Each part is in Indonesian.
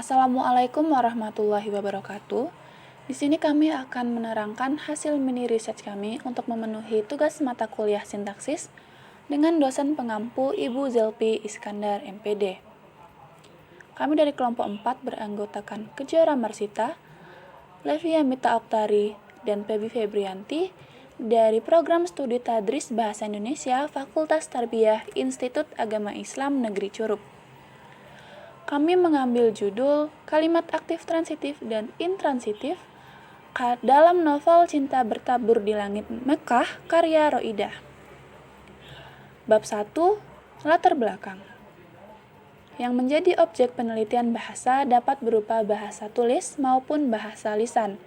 Assalamualaikum warahmatullahi wabarakatuh. Di sini kami akan menerangkan hasil mini research kami untuk memenuhi tugas mata kuliah sintaksis dengan dosen pengampu Ibu Zelpi Iskandar MPD. Kami dari kelompok 4 beranggotakan Kejora Marsita, Levia Mita Oktari, dan Pebi Febrianti dari Program Studi Tadris Bahasa Indonesia Fakultas Tarbiyah Institut Agama Islam Negeri Curup. Kami mengambil judul Kalimat Aktif Transitif dan Intransitif dalam novel Cinta Bertabur di Langit Mekah karya Roidah. Bab 1. Latar belakang. Yang menjadi objek penelitian bahasa dapat berupa bahasa tulis maupun bahasa lisan.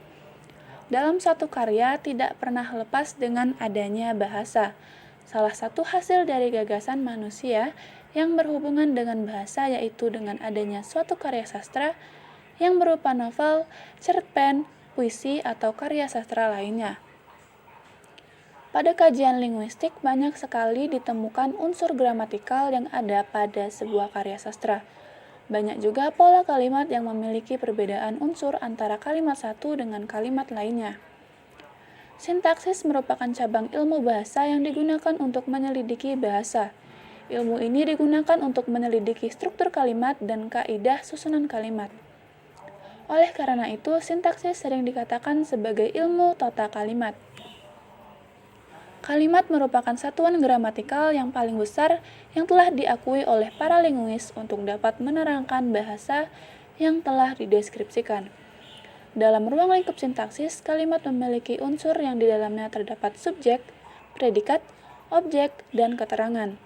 Dalam suatu karya tidak pernah lepas dengan adanya bahasa. Salah satu hasil dari gagasan manusia yang berhubungan dengan bahasa yaitu dengan adanya suatu karya sastra yang berupa novel, cerpen, puisi, atau karya sastra lainnya. Pada kajian linguistik banyak sekali ditemukan unsur gramatikal yang ada pada sebuah karya sastra. Banyak juga pola kalimat yang memiliki perbedaan unsur antara kalimat satu dengan kalimat lainnya. Sintaksis merupakan cabang ilmu bahasa yang digunakan untuk menyelidiki bahasa. Ilmu ini digunakan untuk menyelidiki struktur kalimat dan kaidah susunan kalimat. Oleh karena itu, sintaksis sering dikatakan sebagai ilmu tata kalimat. Kalimat merupakan satuan gramatikal yang paling besar yang telah diakui oleh para linguis untuk dapat menerangkan bahasa yang telah dideskripsikan. Dalam ruang lingkup sintaksis, kalimat memiliki unsur yang di dalamnya terdapat subjek, predikat, objek, dan keterangan.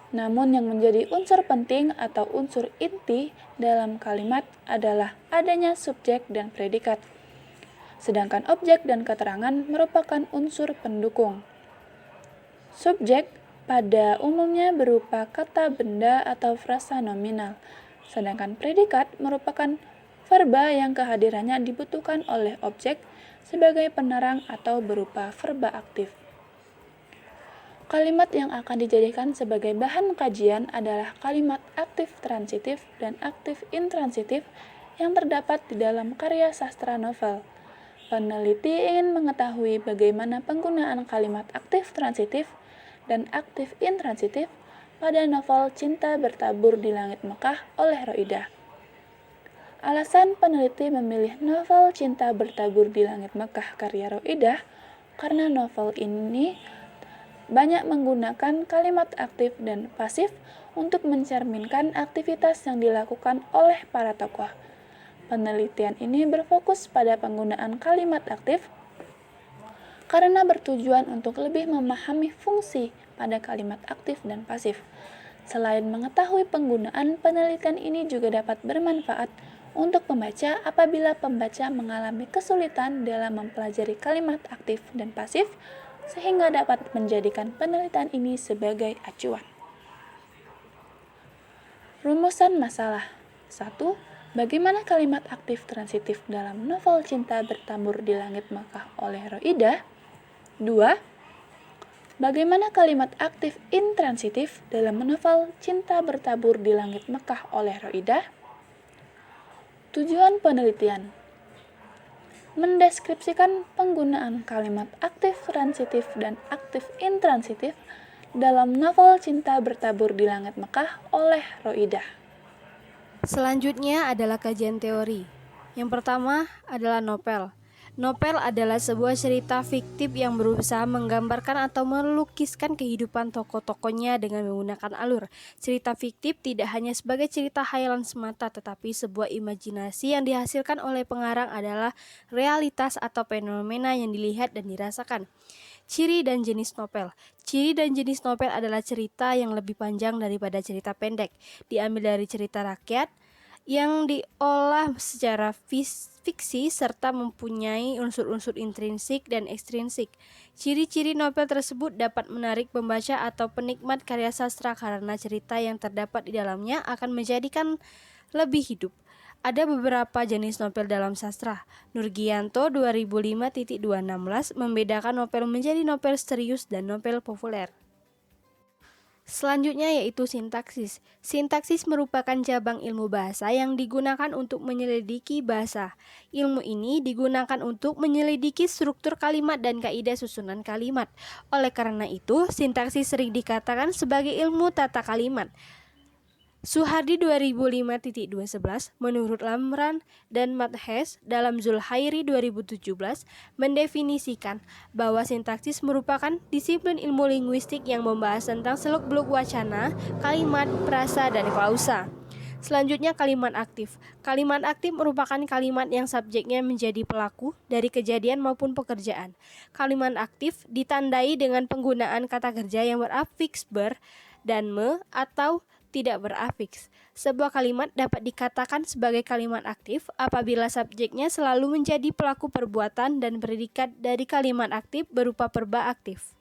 Namun yang menjadi unsur penting atau unsur inti dalam kalimat adalah adanya subjek dan predikat. Sedangkan objek dan keterangan merupakan unsur pendukung. Subjek pada umumnya berupa kata benda atau frasa nominal, sedangkan predikat merupakan verba yang kehadirannya dibutuhkan oleh objek sebagai penerang atau berupa verba aktif. Kalimat yang akan dijadikan sebagai bahan kajian adalah kalimat aktif transitif dan aktif intransitif yang terdapat di dalam karya sastra novel. Peneliti ingin mengetahui bagaimana penggunaan kalimat aktif transitif dan aktif intransitif pada novel Cinta Bertabur di Langit Mekah oleh Roidah. Alasan peneliti memilih novel Cinta Bertabur di Langit Mekah karya Roidah karena novel ini banyak menggunakan kalimat aktif dan pasif untuk mencerminkan aktivitas yang dilakukan oleh para tokoh. Penelitian ini berfokus pada penggunaan kalimat aktif karena bertujuan untuk lebih memahami fungsi pada kalimat aktif dan pasif. Selain mengetahui penggunaan, penelitian ini juga dapat bermanfaat untuk pembaca apabila pembaca mengalami kesulitan dalam mempelajari kalimat aktif dan pasif, sehingga dapat menjadikan penelitian ini sebagai acuan. Rumusan masalah. 1. Bagaimana kalimat aktif transitif dalam novel Cinta Bertabur di Langit Mekah oleh Roidah? 2. Bagaimana kalimat aktif intransitif dalam novel Cinta Bertabur di Langit Mekah oleh Roidah? Tujuan penelitian: mendeskripsikan penggunaan kalimat aktif transitif dan aktif intransitif dalam novel Cinta Bertabur di Langit Mekah oleh Roidah. Selanjutnya adalah kajian teori. Yang pertama adalah novel. Novel adalah sebuah cerita fiktif yang berusaha menggambarkan atau melukiskan kehidupan tokoh-tokohnya dengan menggunakan alur. Cerita fiktif tidak hanya sebagai cerita khayalan semata, tetapi sebuah imajinasi yang dihasilkan oleh pengarang adalah realitas atau fenomena yang dilihat dan dirasakan. Ciri dan jenis novel. Ciri dan jenis novel adalah cerita yang lebih panjang daripada cerita pendek, diambil dari cerita rakyat, yang diolah secara fiksi serta mempunyai unsur-unsur intrinsik dan ekstrinsik. Ciri-ciri novel tersebut dapat menarik pembaca atau penikmat karya sastra karena cerita yang terdapat di dalamnya akan menjadikan lebih hidup. Ada beberapa jenis novel dalam sastra. Nurgianto 2005.216 membedakan novel menjadi novel serius dan novel populer. Selanjutnya yaitu sintaksis. Sintaksis merupakan cabang ilmu bahasa yang digunakan untuk menyelidiki bahasa. Ilmu ini digunakan untuk menyelidiki struktur kalimat dan kaidah susunan kalimat. Oleh karena itu, sintaksis sering dikatakan sebagai ilmu tata kalimat. Suhardi 2005.211 menurut Lamran dan Mathes dalam Zulhairi 2017 mendefinisikan bahwa sintaksis merupakan disiplin ilmu linguistik yang membahas tentang seluk-beluk wacana, kalimat, frasa, dan klausa. Selanjutnya kalimat aktif. Kalimat aktif merupakan kalimat yang subjeknya menjadi pelaku dari kejadian maupun pekerjaan. Kalimat aktif ditandai dengan penggunaan kata kerja yang berafiks ber dan me atau tidak berafiks. Sebuah kalimat dapat dikatakan sebagai kalimat aktif apabila subjeknya selalu menjadi pelaku perbuatan dan predikat dari kalimat aktif berupa verba aktif.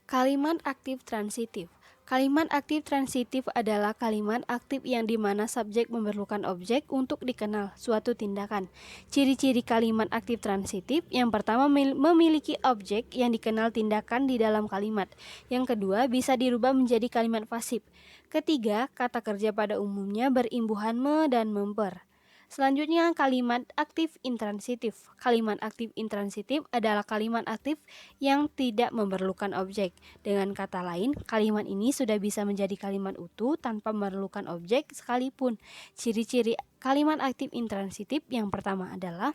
Kalimat aktif transitif. Kalimat aktif transitif adalah kalimat aktif yang dimana subjek memerlukan objek untuk dikenal suatu tindakan. Ciri-ciri kalimat aktif transitif: yang pertama, memiliki objek yang dikenal tindakan di dalam kalimat. Yang kedua, bisa dirubah menjadi kalimat pasif. Ketiga, kata kerja pada umumnya berimbuhan me dan memper. Selanjutnya, kalimat aktif intransitif. Kalimat aktif intransitif adalah kalimat aktif yang tidak memerlukan objek. Dengan kata lain, kalimat ini sudah bisa menjadi kalimat utuh tanpa memerlukan objek sekalipun. Ciri-ciri kalimat aktif intransitif: yang pertama adalah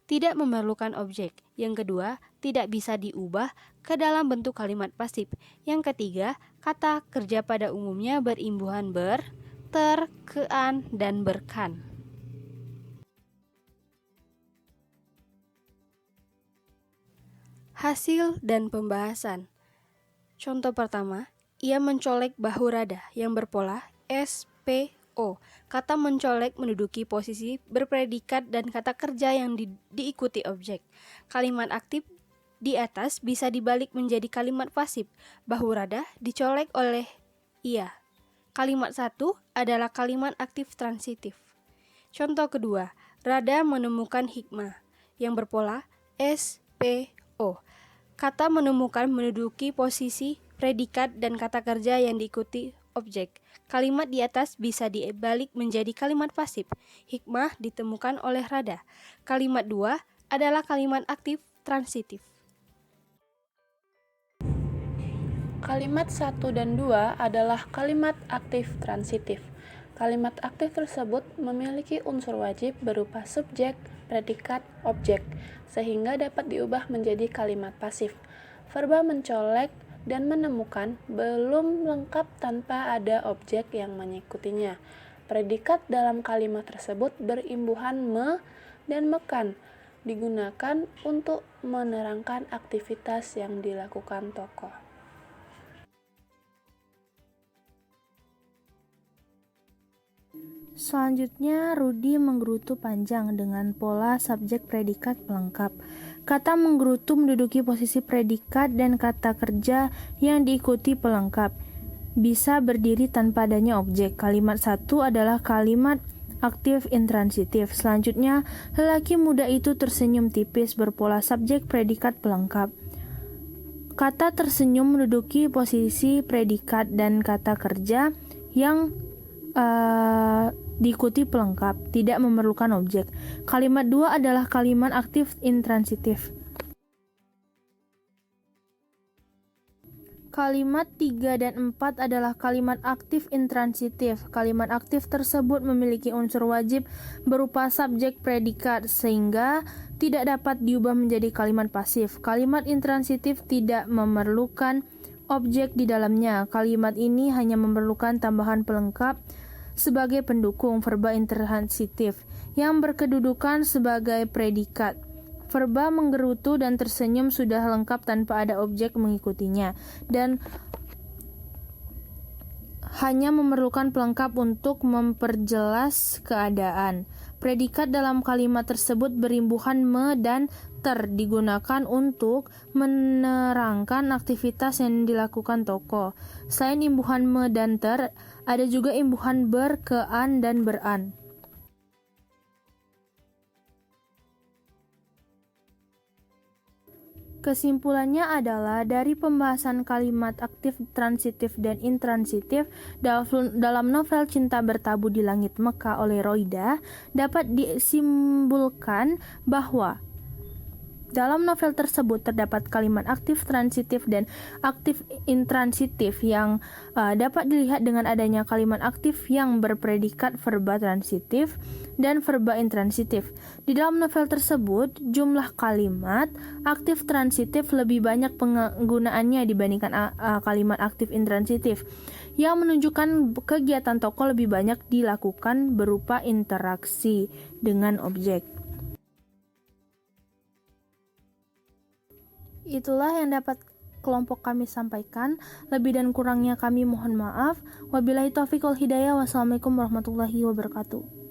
tidak memerlukan objek. Yang kedua, tidak bisa diubah ke dalam bentuk kalimat pasif. Yang ketiga, kata kerja pada umumnya berimbuhan ber, ter, kean, dan berkan. Hasil dan pembahasan. Contoh pertama, ia mencolek bahu Rada yang berpola SPO. Kata mencolek menduduki posisi berpredikat dan kata kerja yang diikuti objek. Kalimat aktif di atas bisa dibalik menjadi kalimat pasif. Bahu Rada dicolek oleh ia. Kalimat satu adalah kalimat aktif transitif. Contoh kedua, Rada menemukan hikmah yang berpola SPO. Kata menemukan menduduki posisi predikat dan kata kerja yang diikuti objek. Kalimat di atas bisa dibalik menjadi kalimat pasif. Hikmah ditemukan oleh Rada. Kalimat 2 adalah kalimat aktif transitif. Kalimat 1 dan 2 adalah kalimat aktif transitif. Kalimat aktif tersebut memiliki unsur wajib berupa subjek, predikat, objek, sehingga dapat diubah menjadi kalimat pasif. Verba mencolek dan menemukan belum lengkap tanpa ada objek yang mengikutinya. Predikat dalam kalimat tersebut berimbuhan me dan mekan, digunakan untuk menerangkan aktivitas yang dilakukan tokoh. Selanjutnya, Rudi menggerutu panjang dengan pola subjek predikat pelengkap. Kata menggerutu menduduki posisi predikat dan kata kerja yang diikuti pelengkap. Bisa berdiri tanpa adanya objek. Kalimat 1 adalah kalimat aktif intransitif. Selanjutnya, lelaki muda itu tersenyum tipis berpola subjek predikat pelengkap. Kata tersenyum menduduki posisi predikat dan kata kerja yang diikuti pelengkap, tidak memerlukan objek. Kalimat 2 adalah kalimat aktif intransitif. Kalimat 3 dan 4 adalah kalimat aktif intransitif. Kalimat aktif tersebut memiliki unsur wajib berupa subjek predikat sehingga tidak dapat diubah menjadi kalimat pasif. Kalimat intransitif tidak memerlukan objek di dalamnya. Kalimat ini hanya memerlukan tambahan pelengkap sebagai pendukung verba intransitif yang berkedudukan sebagai predikat. Verba menggerutu dan tersenyum sudah lengkap tanpa ada objek mengikutinya dan hanya memerlukan pelengkap untuk memperjelas keadaan. Predikat dalam kalimat tersebut berimbuhan me dan ter, digunakan untuk menerangkan aktivitas yang dilakukan tokoh. Selain imbuhan me dan ter, ada juga imbuhan ber, kean, dan beran. Kesimpulannya adalah dari pembahasan kalimat aktif, transitif, dan intransitif dalam novel Cinta Bertabu di Langit Mekah oleh Roida dapat disimpulkan bahwa dalam novel tersebut terdapat kalimat aktif transitif dan aktif intransitif yang dapat dilihat dengan adanya kalimat aktif yang berpredikat verba transitif dan verba intransitif. Di dalam novel tersebut, jumlah kalimat aktif transitif lebih banyak penggunaannya dibandingkan kalimat aktif intransitif, yang menunjukkan kegiatan tokoh lebih banyak dilakukan berupa interaksi dengan objek. Itulah yang dapat kelompok kami sampaikan. Lebih dan kurangnya kami mohon maaf. Wabillahi taufiq wal hidayah. Wassalamualaikum warahmatullahi wabarakatuh.